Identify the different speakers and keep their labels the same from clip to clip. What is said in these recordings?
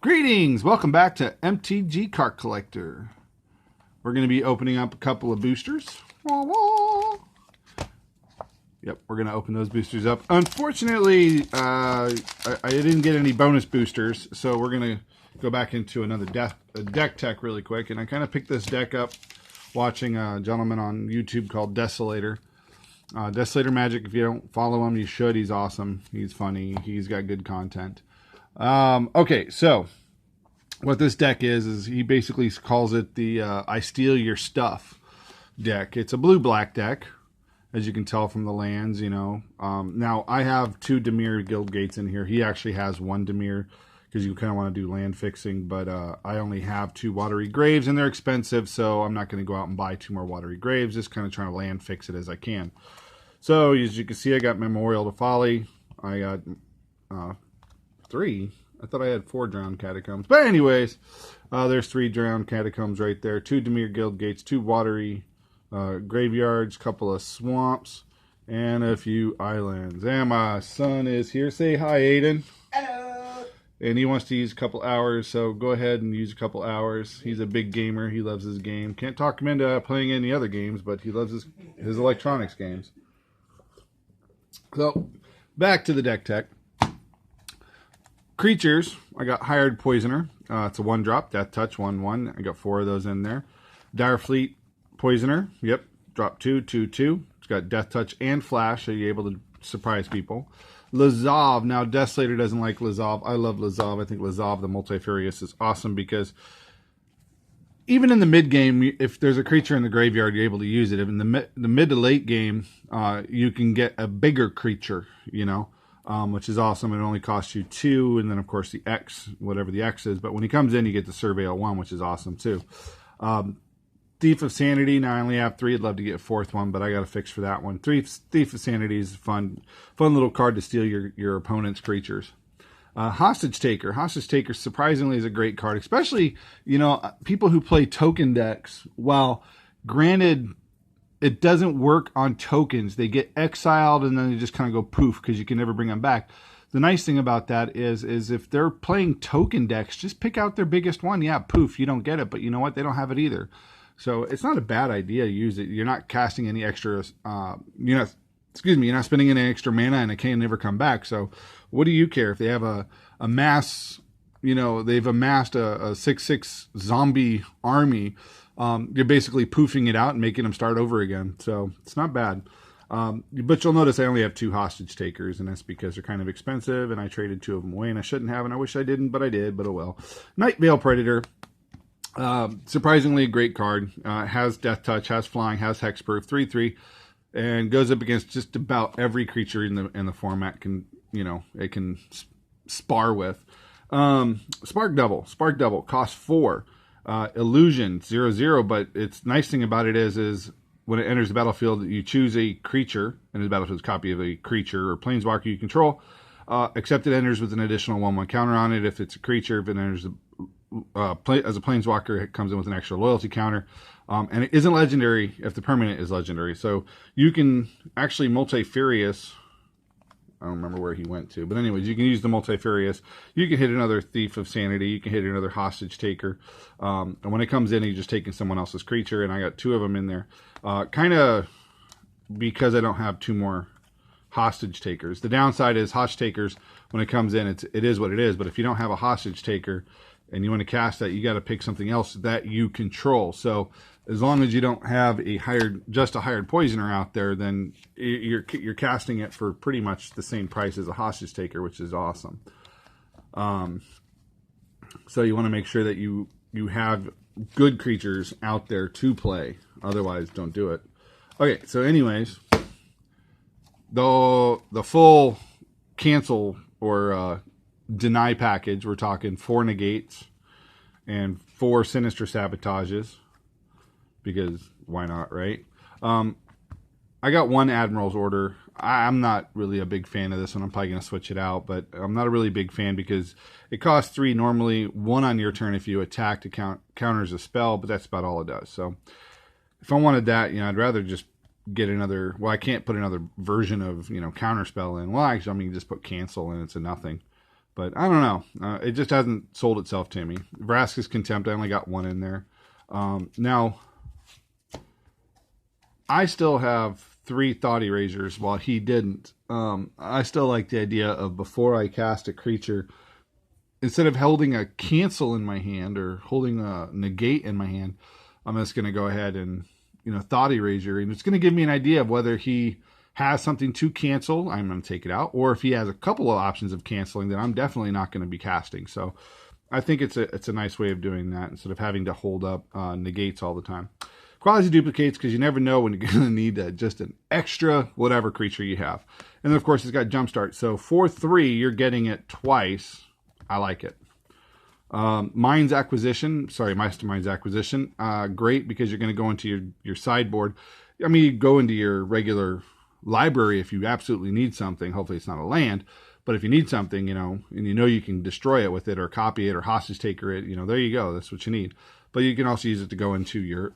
Speaker 1: Greetings! Welcome back to MTG Card Collector. We're going to be opening up a couple of boosters. Wah, wah. Yep, we're going to open those boosters up. Unfortunately, I didn't get any bonus boosters, so we're going to go back into another deck tech really quick. And I kind of picked this deck up watching a gentleman on YouTube called Desolator. Desolator Magic, if you don't follow him, you should. He's awesome. He's funny. He's got good content. Okay, so what this deck is he basically calls it the I Steal Your Stuff deck. It's a blue-black deck, as you can tell from the lands, you know. Now, I have 2 Dimir Guild Gates in here. He actually has 1 Dimir, because you kind of want to do land fixing, but I only have 2 Watery Graves, and they're expensive, so I'm not going to go out and buy 2 more Watery Graves, just kind of trying to land fix it as I can. So, as you can see, I got Memorial to Folly. I got 3. I thought I had 4 Drowned Catacombs. But anyways, there's 3 Drowned Catacombs right there. 2 Dimir Guild Gates, 2 Watery Graveyards, couple of Swamps, and a few Islands. And my son is here. Say hi, Aiden.
Speaker 2: Hello.
Speaker 1: And he wants to use a couple hours, so go ahead and use a couple hours. He's a big gamer. He loves his game. Can't talk him into playing any other games, but he loves his electronics games. So, back to the deck tech. Creatures, I got Hired Poisoner. It's a 1-drop, Death Touch, 1/1. I got 4 of those in there. Direfleet Poisoner, yep, drop 2, 2/2. It's got Death Touch and Flash, so you're able to surprise people. Lazav, now Desolator doesn't like Lazav. I love Lazav. I think Lazav, the Multifarious, is awesome because even in the mid game, if there's a creature in the graveyard, you're able to use it. In the mid to late game, you can get a bigger creature, you know. Which is awesome. It only costs you 2, and then of course the X, whatever the X is. But when he comes in, you get the Surveil 1, which is awesome too. Thief of Sanity. Now I only have 3. I'd love to get a 4th one, but I got a fix for that one. Thief of Sanity is a fun little card to steal your opponent's creatures. Hostage Taker. Hostage Taker surprisingly is a great card, especially, you know, people who play token decks. While granted, it doesn't work on tokens. They get exiled and then they just kind of go poof because you can never bring them back. The nice thing about that is if they're playing token decks, just pick out their biggest one. Yeah, poof, you don't get it, but you know what? They don't have it either. So it's not a bad idea to use it. You're not casting any extra, you're not spending any extra mana and it can never come back. So what do you care if they have a mass, you know, they've amassed a 6/6 zombie army. You're basically poofing it out and making them start over again. So it's not bad. But you'll notice I only have 2 Hostage Takers, and that's because they're kind of expensive, and I traded 2 of them away, and I shouldn't have, and I wish I didn't, but I did, but oh well. Night Veil Predator. Surprisingly a great card. Has Death Touch, has Flying, has Hexproof, 3/3, and goes up against just about every creature in the format it can spar with. Spark Double costs 4. Illusion 0/0, but its nice thing about it is when it enters the battlefield, you choose a creature, and the battlefield's copy of a creature or planeswalker you control, except it enters with an additional 1/1 counter on it. If it's a creature, if it enters as a planeswalker, it comes in with an extra loyalty counter, and it isn't legendary if the permanent is legendary. So you can actually Multifarious. I don't remember where he went to. But anyways, you can use the Multifarious. You can hit another Thief of Sanity. You can hit another Hostage Taker. And when it comes in, you're just taking someone else's creature. And I got 2 of them in there. Kind of because I don't have 2 more Hostage Takers. The downside is Hostage Takers, when it comes in, it is what it is. But if you don't have a Hostage Taker and you want to cast that, you got to pick something else that you control. So as long as you don't have just a hired poisoner out there, then you're casting it for pretty much the same price as a Hostage Taker, which is awesome. So you want to make sure that you have good creatures out there to play. Otherwise, don't do it. Okay, so anyways, the full cancel or deny package, we're talking 4 negates and 4 sinister sabotages. Because why not, right? I got 1 Admiral's Order. I'm not really a big fan of this one. I'm probably going to switch it out, but I'm not a really big fan because it costs 3 normally, 1 on your turn if you attack to counters a spell, but that's about all it does. So if I wanted that, I'd rather just get another, well, I can't put another version of, counterspell in. Well, actually, I mean, just put cancel and it's a nothing. But I don't know. It just hasn't sold itself to me. Vraska's Contempt, I only got one in there. Now, I still have 3 Thought Erasers while he didn't. I still like the idea of before I cast a creature, instead of holding a cancel in my hand or holding a negate in my hand, I'm just going to go ahead and, Thought Eraser. And it's going to give me an idea of whether he has something to cancel, I'm going to take it out. Or if he has a couple of options of canceling, then I'm definitely not going to be casting. So I think it's a nice way of doing that instead of having to hold up negates all the time. Quasi duplicates, because you never know when you're going to need just an extra whatever creature you have. And then, of course, it's got Jumpstart. So for 3, you're getting it twice. I like it. Mastermind's Acquisition. Great, because you're going to go into your sideboard. I mean, you go into your regular library if you absolutely need something. Hopefully it's not a land, but if you need something, and you can destroy it with it or copy it or hostage taker it, there you go. That's what you need. But you can also use it to go into your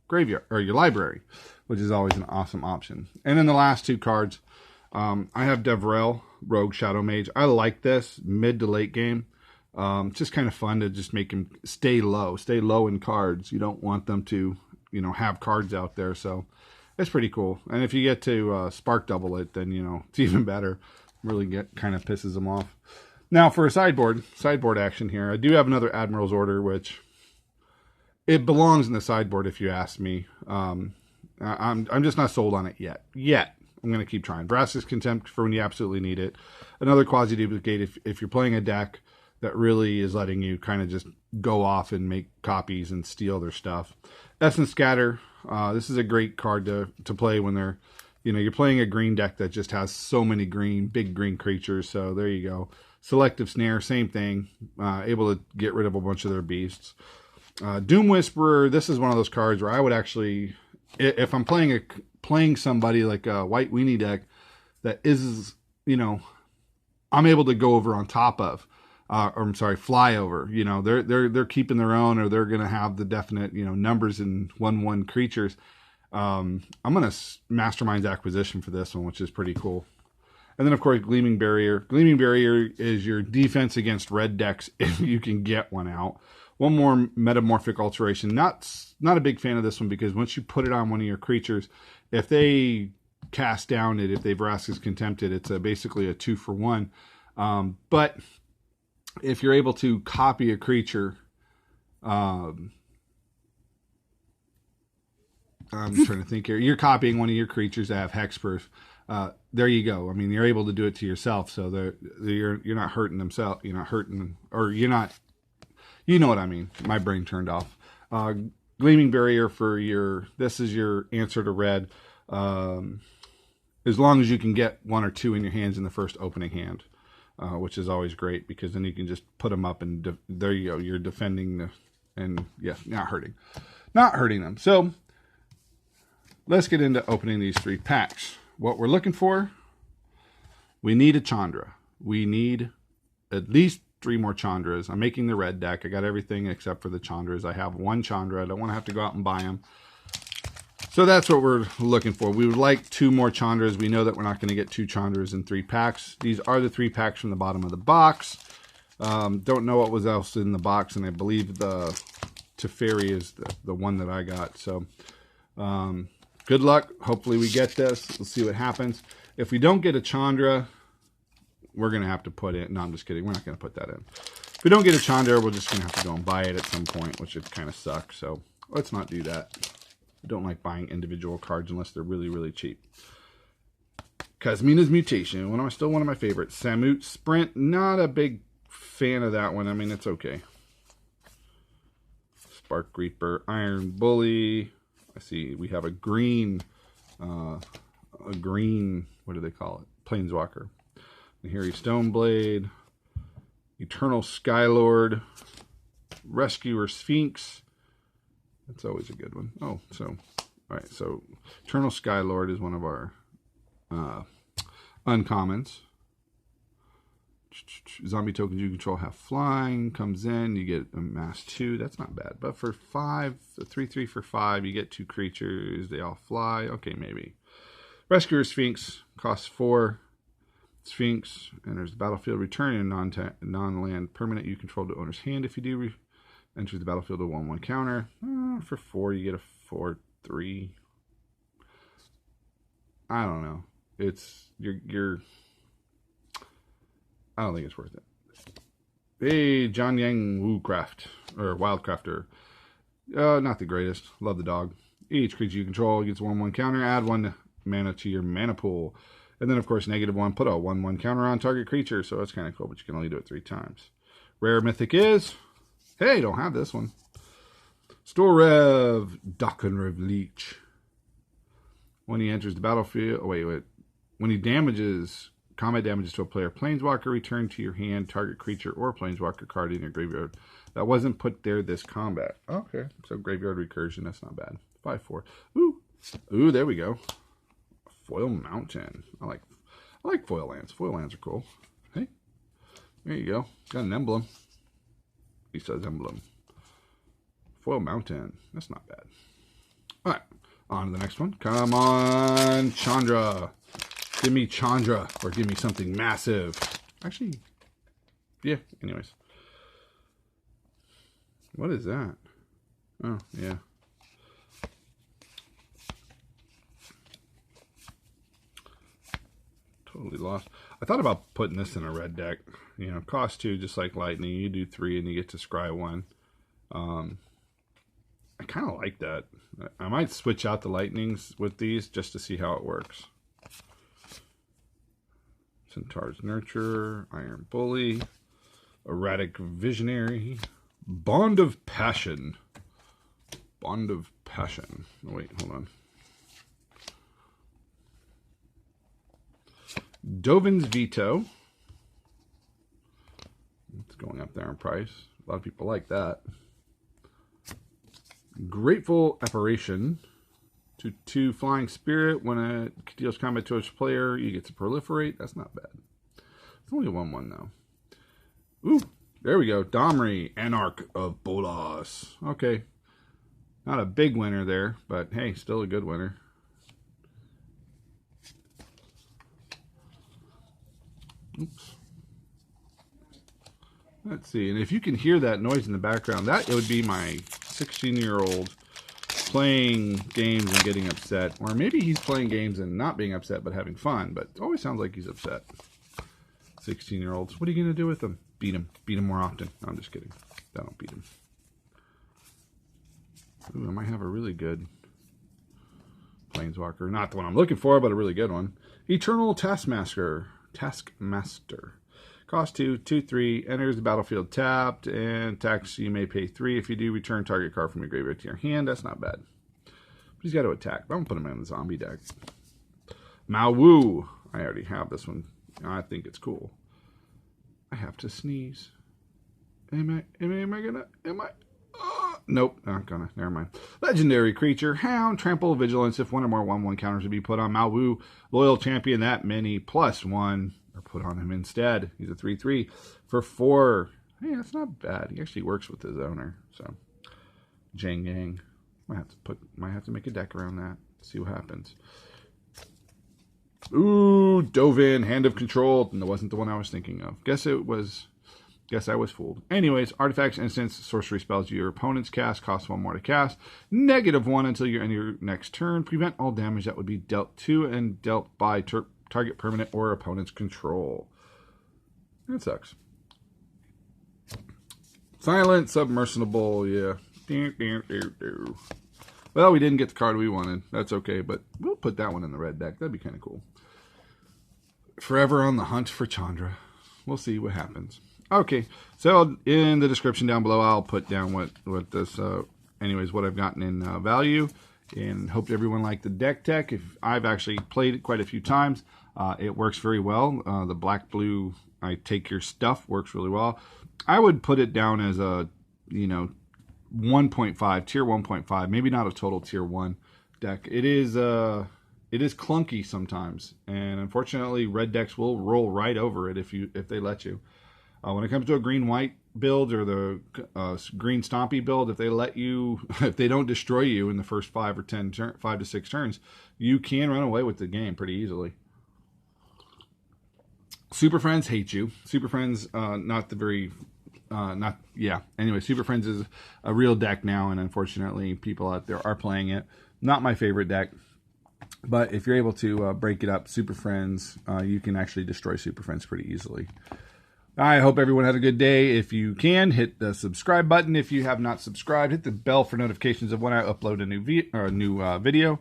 Speaker 1: graveyard or your library, which is always an awesome option. And then the last 2 cards, I have Devrel, Rogue Shadow Mage. I like this mid to late game. It's just kind of fun to just make him stay low in cards. You don't want them to, have cards out there. So it's pretty cool. And if you get to spark double it, then, it's even better. Really kind of pisses them off. Now for a sideboard action here, I do have another Admiral's Order, which it belongs in the sideboard if you ask me. I'm just not sold on it yet. I'm going to keep trying. Vraska's Contempt for when you absolutely need it. Another quasi-duplicate if you're playing a deck that really is letting you kind of just go off and make copies and steal their stuff. Essence Scatter. This is a great card to play when they're, you're playing a green deck that just has so many big green creatures. So there you go. Selective Snare, same thing. Able to get rid of a bunch of their beasts. Doom Whisperer. This is one of those cards where I would actually, if I'm playing somebody like a white weenie deck that is, I'm able to go over on top of, fly over. They're keeping their own, or they're going to have the definite, numbers in 1/1 creatures. I'm going to Mastermind's Acquisition for this one, which is pretty cool. And then, of course, Gleaming Barrier. Gleaming Barrier is your defense against red decks if you can get one out. One more Metamorphic Alteration. Not a big fan of this one, because once you put it on one of your creatures, if they cast down it, if they've Vraska's Contempted, it's basically a 2-for-1. But if you're able to copy a creature, I'm trying to think here. You're copying one of your creatures that have hexproof. There you go. I mean, you're able to do it to yourself, so you're not hurting themselves. You're not hurting, or you're not. You know what I mean. My brain turned off. Gleaming Barrier for this is your answer to red. As long as you can get 1 or 2 in your hands in the first opening hand, which is always great, because then you can just put them up and there you go. You're defending not hurting them. So let's get into opening these 3 packs. What we're looking for, we need a Chandra. We need at least 3 more Chandras. I'm making the red deck. I got everything except for the Chandras. I have 1 Chandra. I don't want to have to go out and buy them. So that's what we're looking for. We would like 2 more Chandras. We know that we're not going to get 2 Chandras in 3 packs. These are the 3 packs from the bottom of the box. Don't know what was else in the box, and I believe the Teferi is the one that I got. So good luck. Hopefully we get this. We'll see what happens. If we don't get a Chandra, we're going to have to put it. No, I'm just kidding. We're not going to put that in. If we don't get a Chandra, we're just going to have to go and buy it at some point, which would kind of suck. So let's not do that. I don't like buying individual cards unless they're really, really cheap. Kazmina's Mutation. Still one of my favorites. Samut Sprint. Not a big fan of that one. I mean, it's okay. Spark Reaper. Iron Bully. I see we have a green, what do they call it? Planeswalker. Harry Stoneblade, Eternal Skylord, Rescuer Sphinx. That's always a good one. Oh, all right. So Eternal Skylord is one of our uncommons. Zombie tokens you control have flying. Comes in, you get a mass 2. That's not bad. But for 5, 3/3 for 5, you get 2 creatures. They all fly. Okay, maybe. Rescuer Sphinx costs 4. Sphinx enters the battlefield. Return a non-land permanent you control to owner's hand. If you do, enters the battlefield a 1/1 counter. For 4, you get a 4/3. I don't know. It's you're. I don't think it's worth it. Hey, John Yang Woocraft or Wildcrafter. Not the greatest. Love the dog. Each creature you control gets a 1/1 counter. Add 1 mana to your mana pool. And then, of course, -1. Put a 1/1 counter on target creature. So that's kind of cool, but you can only do it 3 times. Rare mythic is... Hey, don't have this one. Storev, Dockenrev Leech. When he enters the battlefield... Oh, wait. When he damages... Combat damages to a player planeswalker, return to your hand target creature or planeswalker card in your graveyard. That wasn't put there this combat. Okay. So graveyard recursion, that's not bad. 5/4. Ooh, there we go. Foil Mountain. I like foil lands. Foil lands are cool. Hey. There you go. Got an emblem. He says emblem. Foil Mountain. That's not bad. Alright. On to the next one. Come on, Chandra. Give me Chandra, or give me something massive. Actually, yeah, anyways. What is that? Oh, yeah. Totally lost. I thought about putting this in a red deck. You know, cost 2, just like Lightning. You do 3 and you get to scry 1. I kind of like that. I might switch out the Lightnings with these just to see how it works. Centaur's Nurture, Iron Bully, Erratic Visionary, Bond of Passion. Bond of Passion. Oh, wait, hold on. Dovin's Veto. It's going up there in price. A lot of people like that. Grateful Apparition. 2/2 Flying Spirit. When it deals combat to a player, you get to proliferate. That's not bad. It's only a 1/1 though. Ooh, there we go. Domri, Anarch of Bolas. Okay. Not a big winner there, but hey, still a good winner. Oops. Let's see. And if you can hear that noise in the background, it would be my 16-year-old playing games and getting upset. Or maybe he's playing games and not being upset but having fun. But it always sounds like he's upset. 16-year-olds. What are you going to do with them? Beat him. Beat him more often. No, I'm just kidding. Don't beat him. Ooh, I might have a really good Planeswalker. Not the one I'm looking for, but a really good one. Eternal Taskmaster. Cost 2, 2/3, enters the battlefield tapped, and tax you may pay 3. If you do, return target card from your graveyard to your hand. That's not bad. But he's got to attack. I'm going to put him in the zombie deck. Mawu. I already have this one. I think it's cool. I have to sneeze. Am I gonna? Nope, not gonna. Never mind. Legendary creature, Hound, Trample, Vigilance. If 1 or more 1/1 counters would be put on Mawu, loyal champion, that many +1 are put on him instead. He's a 3/3 for 4. Hey, that's not bad. He actually works with his owner. So, Jang Yang. Might have to make a deck around that. See what happens. Ooh, Dovin, Hand of Control. And that wasn't the one I was thinking of. Guess I was fooled. Anyways, artifacts, instants, sorcery spells your opponents cast cost 1 more to cast. -1 until you end your next turn. Prevent all damage that would be dealt to and dealt by target permanent or opponent's control. That sucks. Silent Submersible, yeah. Well, we didn't get the card we wanted. That's okay, but we'll put that one in the red deck. That'd be kind of cool. Forever on the hunt for Chandra. We'll see what happens. Okay, so in the description down below, I'll put down what I've gotten in value, and hope everyone liked the deck tech. If I've actually played it quite a few times, it works very well. The black-blue, I take your stuff, works really well. I would put it down as a, 1.5, tier 1.5, maybe not a total tier 1 deck. It is clunky sometimes, and unfortunately, red decks will roll right over it if they let you. When it comes to a green-white build or the green stompy build, if they don't destroy you in the first 5 to 6 turns, you can run away with the game pretty easily. Super Friends hate you. Super Friends, not the very, yeah. Anyway, Super Friends is a real deck now, and unfortunately, people out there are playing it. Not my favorite deck, but if you're able to break it up, Super Friends, you can actually destroy Super Friends pretty easily. I hope everyone had a good day. If you can, hit the subscribe button. If you have not subscribed, hit the bell for notifications of when I upload a new video.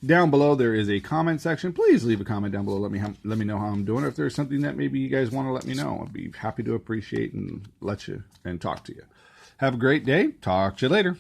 Speaker 1: Down below, there is a comment section. Please leave a comment down below. Let me know how I'm doing. If there's something that maybe you guys want to let me know, I'd be happy to appreciate and let you and talk to you. Have a great day. Talk to you later.